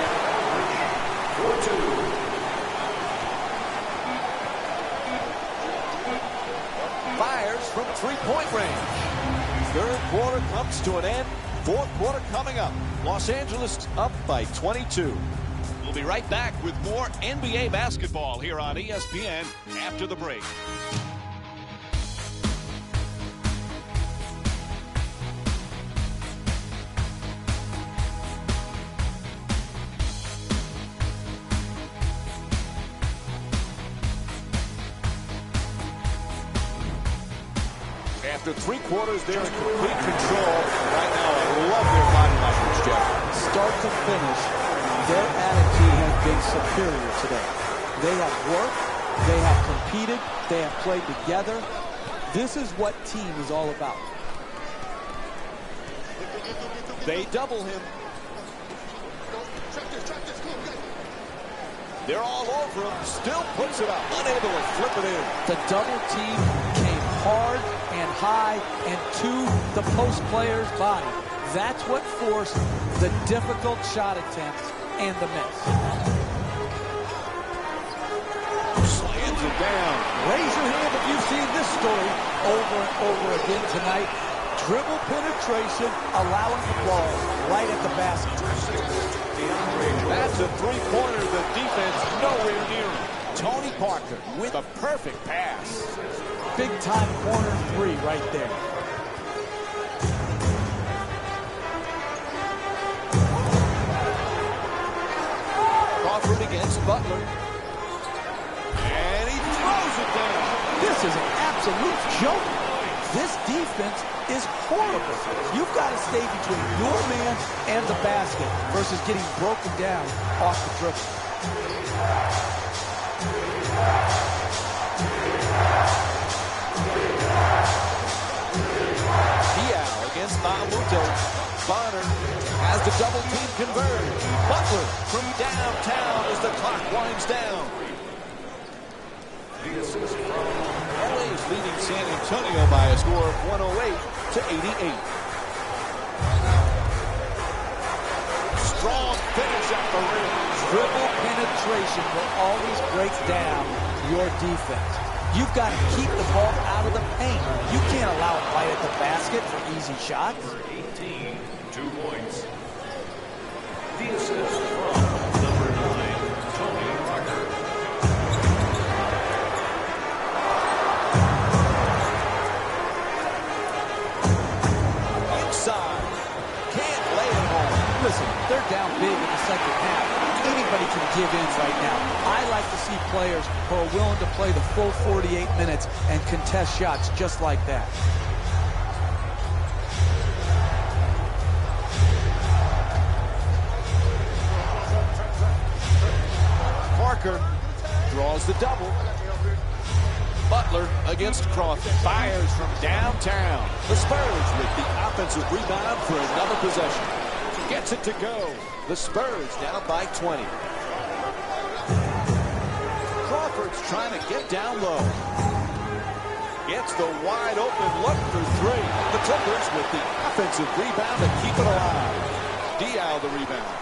4-2. Fires from three-point range. Third quarter comes to an end. Fourth quarter coming up. Los Angeles up by 22. We'll be right back with more NBA basketball here on ESPN after the break. After three quarters, they're in complete control. Right now, I love their body language, Jeff. Start to finish, their attitude has been superior today. They have worked, they have competed, they have played together. This is what team is all about. They double him. They're all over him. Still puts it up. Unable to flip it in. The double team came hard and high and to the post player's body. That's what forced the difficult shot attempts and the miss. Slams it down. Raise your hand if you've seen this story over and over again tonight. Dribble penetration, allowing the ball right at the basket. That's a three-pointer. The defense nowhere near him. Tony Parker with a perfect pass. Big-time corner three right there. Crawford against Butler. And he throws it down. This is an absolute joke. This defense is horrible. You've got to stay between your man and the basket versus getting broken down off the dribble. Diao against Mahamuto. Bonner has the double team converge. Butler from downtown as the clock winds down. The assist from LA is leading San Antonio by a score of 108 to 88. Strong finish at the rim. Dribble penetration will always break down your defense. You've got to keep the ball out of the paint. You can't allow it right at the basket for easy shots. 18, 2 points. The assist from number 9, Tony Parker. Inside. Can't lay it home. Listen, they're down big in the second half. Anybody can give in right now. I like to see players who are willing to play the full 48 minutes and contest shots just like that. Parker draws the double. Butler against Crawford. Fires from downtown. The Spurs with the offensive rebound for another possession. Gets it to go. The Spurs down by 20. Crawford's trying to get down low. Gets the wide open look for three. The Clippers with the offensive rebound to keep it alive. Diao the rebound.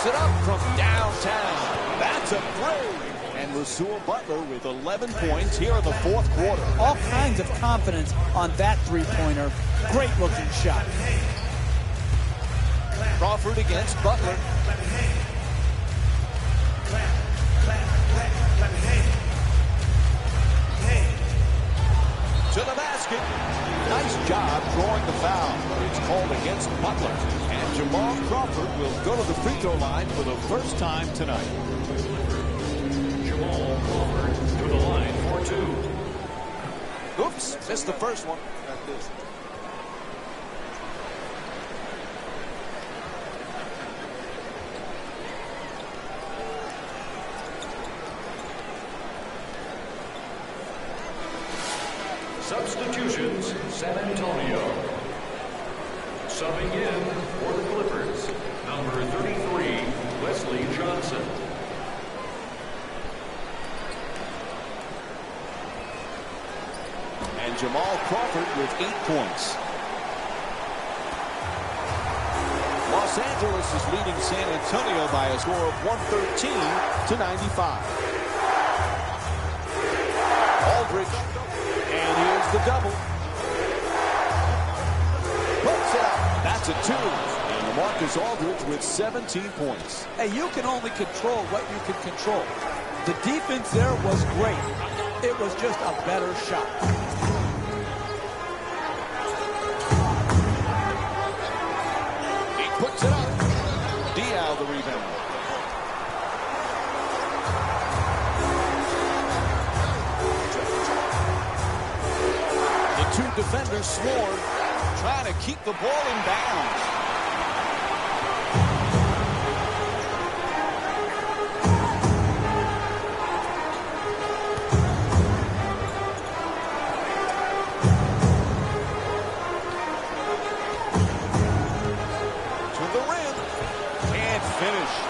It up from downtown. That's a three. And Rasul Butler with 11 points here in the fourth quarter. All kinds of confidence on that three-pointer. Great looking shot. Crawford against Butler. To the basket. Nice job drawing the foul. It's called against Butler. And Jamal Crawford will go to the free throw line for the first time tonight. Jamal Crawford to the line for 2. Oops, missed the first one. Got this. Substitutions, San Antonio. Subbing in for the Clippers, number 33, Wesley Johnson. And Jamal Crawford with 8 points. Los Angeles is leading San Antonio by a score of 113-95. Aldridge, and here's the double. Puts it up. That's a 2. And LaMarcus Aldridge with 17 points. Hey, you can only control what you can control. The defense there was great. It was just a better shot. Puts it up. Diaw the rebound. The 2 defenders scored, trying to keep the ball in bounds.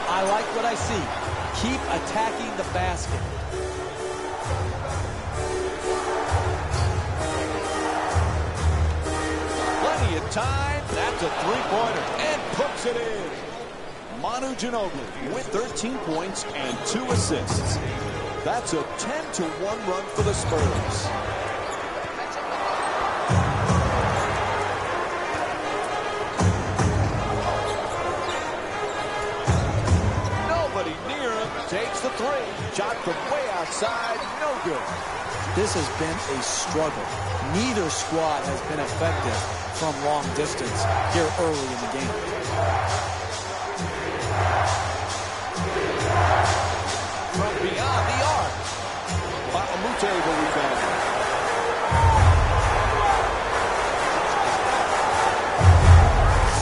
I like what I see. Keep attacking the basket. Plenty of time. That's a 3-pointer. And puts it in. Manu Ginobili with 13 points and 2 assists. That's a 10-1 run for the Spurs. Takes the 3. Shot from way outside. No good. This has been a struggle. Neither squad has been effective from long distance here early in the game. From beyond the arc. Bahamute the rebound.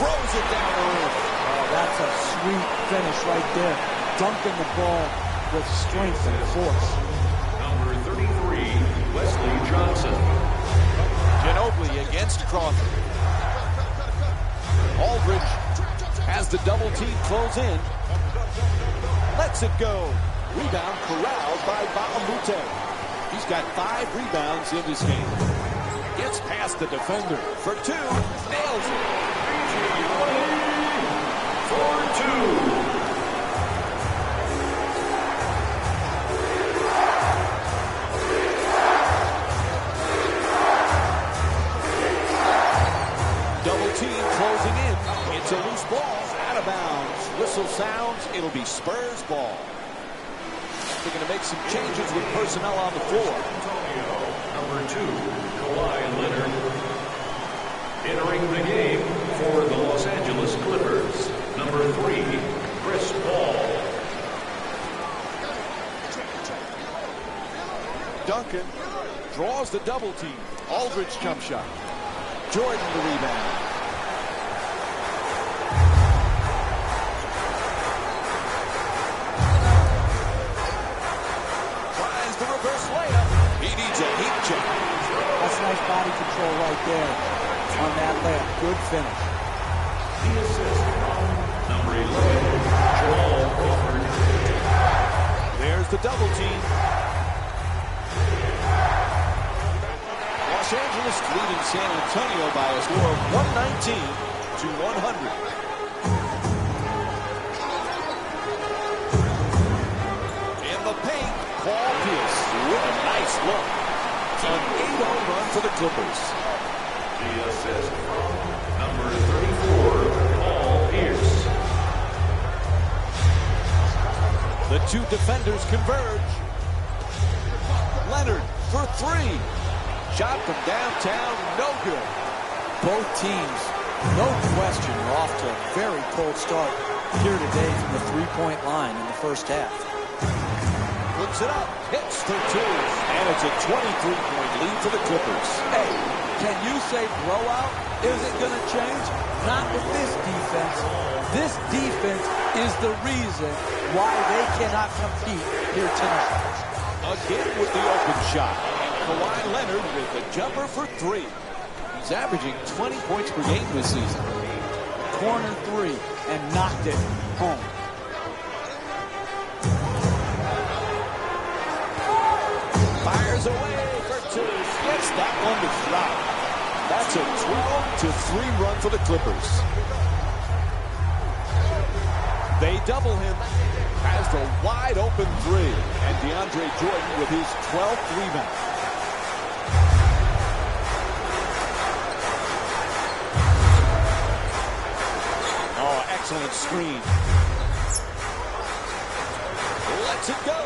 Throws it down the rim. Oh, that's a sweet finish right there. Dunking the ball with strength and force. Number 33, Wesley Johnson. Ginobili against Crawford. Aldridge has the double team close in. Lets it go. Rebound corralled by Bahamute. He's got 5 rebounds in this game. Gets past the defender for 2. Nails it. For 2. Closing in. It's a loose ball. Out of bounds. Whistle sounds. It'll be Spurs ball. They're going to make some changes with personnel on the floor. Number 2, Kawhi Leonard. Entering the game for the Los Angeles Clippers. Number 3, Chris Paul. Duncan draws the double team. Aldridge jump shot. Jordan the rebound. That's nice body control right there on that layup. Good finish. The assist from number 11, Jamal Crawford. There's the double team. Los Angeles leading San Antonio by a score of 119-100. In the paint, Paul Pierce with a nice look. An 8-0 run for the Clippers. The assist from number 34, Paul Pierce. The 2 defenders converge. Leonard for 3. Shot from downtown, no good. Both teams, no question, are off to a very cold start here today from the 3-point line in the first half. Puts it up, hits for 2, and it's a 23-point lead for the Clippers. Hey, can you say blowout isn't going to change? Not with this defense. This defense is the reason why they cannot compete here tonight. Again with the open shot. Kawhi Leonard with the jumper for three. He's averaging 20 points per game this season. Corner three and knocked it home. Fires away for two. Gets that one to drop. That's a 12-3 run for the Clippers. They double him. Has the wide open three. And DeAndre Jordan with his 12th rebound. Oh, excellent screen. Lets it go.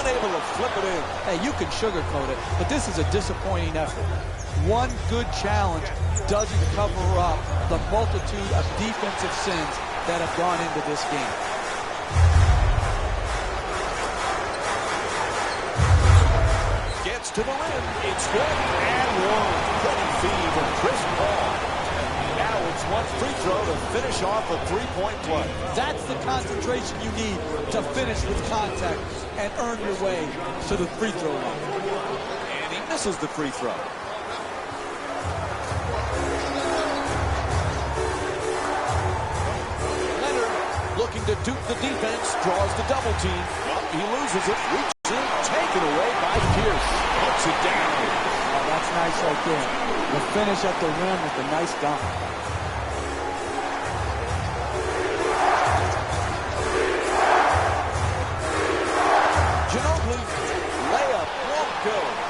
Unable to flip it in. Hey, you can sugarcoat it, but this is a disappointing effort. One good challenge doesn't cover up the multitude of defensive sins that have gone into this game. Gets to the rim. It's good. And one. Pretty feed from Chris Paul. Now it's one free throw to finish off a three-point play. That's the concentration you need to finish with contact and earn your way to the free throw line. And he misses the free throw. Leonard looking to dupe the defense, draws the double team. Well, he loses it, reaches in, taken away by Pierce. Puts it down. Oh, that's nice right there. The finish at the rim with a nice dunk.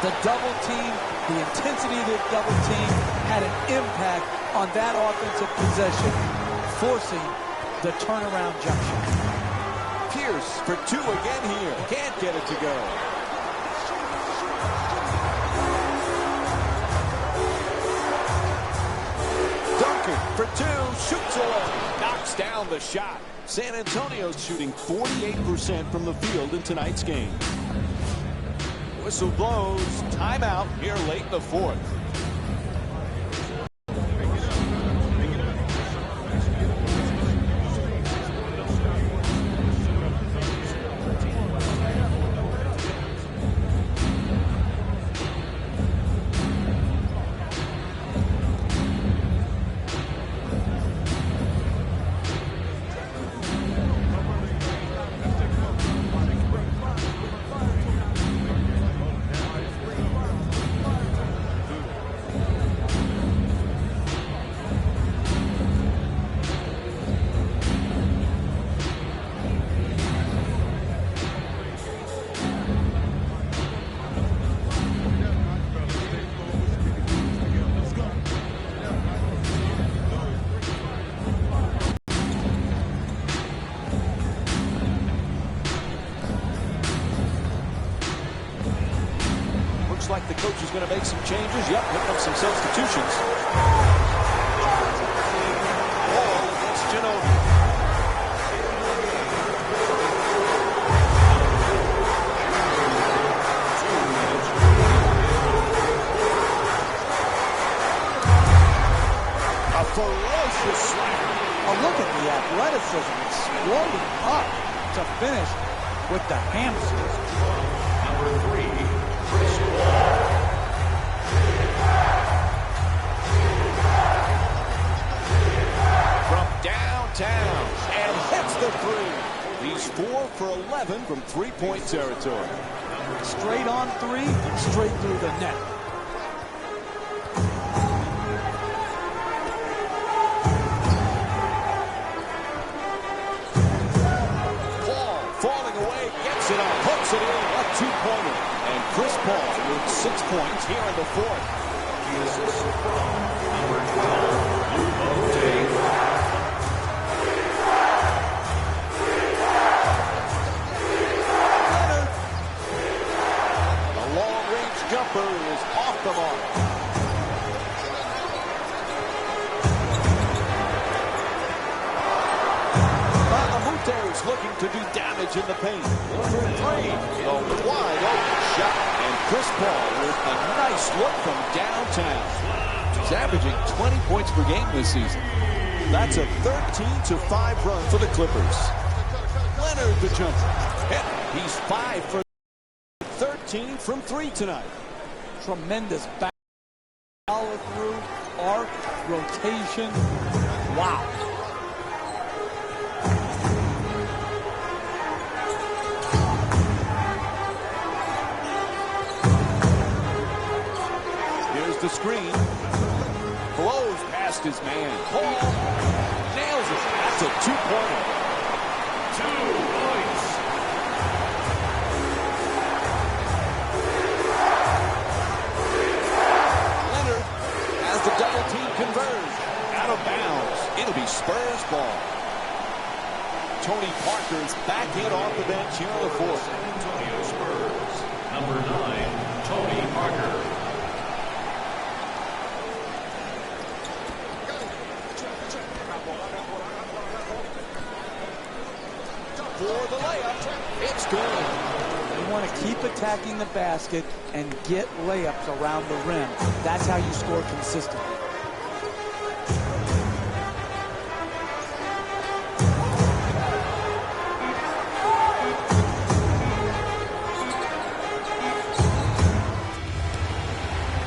The double team, the intensity of the double team had an impact on that offensive possession, forcing the turnaround jump shot. Pierce for two again here. Can't get it to go. Duncan for two, shoots away. Knocks down the shot. San Antonio's shooting 48% from the field in tonight's game. Whistle blows, timeout here late in the fourth. Like the coach is going to make some changes. Yep, pick up some substitutions. Ball against Ginobili. A ferocious slam. Oh, look at the athleticism exploding up to finish with the hamstring. Number three, from downtown and hits the three. He's 4 for 11 from three-point territory. Straight on three, straight through the net. Paul falling away, gets it up, hooks it in, a two-pointer. And Chris Paul with 6 points here in the fourth. he assists from number 12, Dave. Leonard. A long-range jumper is off the mark. Is looking to do damage in the paint. For three, a wide open shot. And Chris Paul with a nice look from downtown. He's averaging 20 points per game this season. That's a 13-5 run for the Clippers. Leonard the jumper. He's 5 for 13 from three tonight. Tremendous back, follow through, arc, rotation. Wow. Here's the screen. Blows past his man. Paul nails it. That's a two-pointer. 2 points. Leonard, as the double team converge, out of bounds. It'll be Spurs ball. Tony Parker's back in off the bench here in the fourth. San Antonio Spurs. Number 9, Tony Parker. For the layup, it's good. You want to keep attacking the basket and get layups around the rim. That's how you score consistently.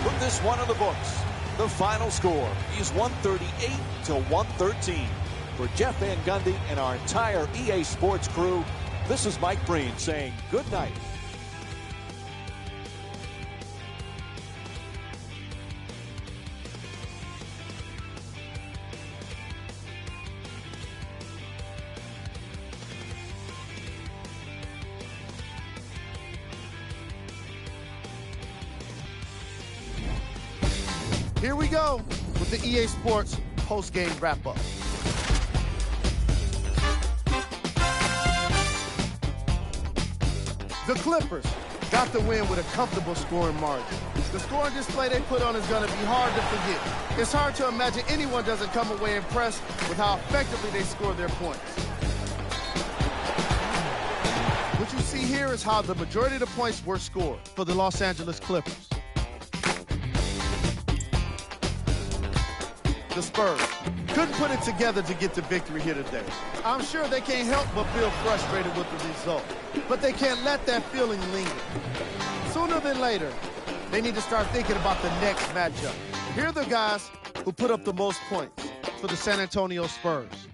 Put this one in the books. The final score is 138 to 113. For Jeff Van Gundy and our entire EA Sports crew, this is Mike Breen saying good night. Here we go with the EA Sports post-game wrap-up. The Clippers got the win with a comfortable scoring margin. The scoring display they put on is going to be hard to forget. It's hard to imagine anyone doesn't come away impressed with how effectively they score their points. What you see here is how the majority of the points were scored for the Los Angeles Clippers. The Spurs couldn't put it together to get the victory here today. I'm sure they can't help but feel frustrated with the result, but they can't let that feeling linger. Sooner than later, they need to start thinking about the next matchup. Here are the guys who put up the most points for the San Antonio Spurs.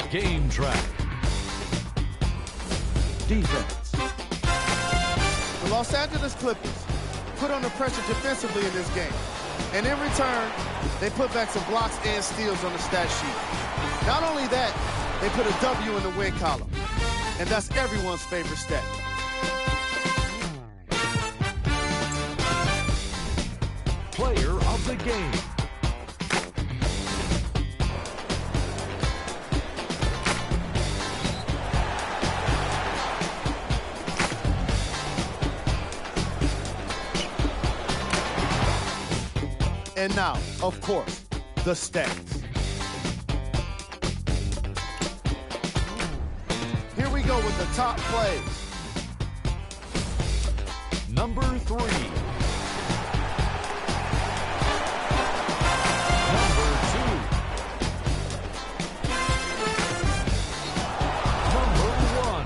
Game track. Defense. The Los Angeles Clippers put on the pressure defensively in this game. And in return, they put back some blocks and steals on the stat sheet. Not only that, they put a W in the win column. And that's everyone's favorite stat. Player of the game. And now, of course, the stats. Here we go with the top plays. Number 3. Number 2. Number 1.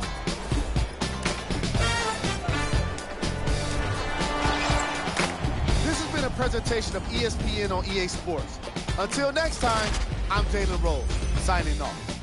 This has been a presentation of ESPN on EA Sports. Until next time, I'm Jalen Rose, signing off.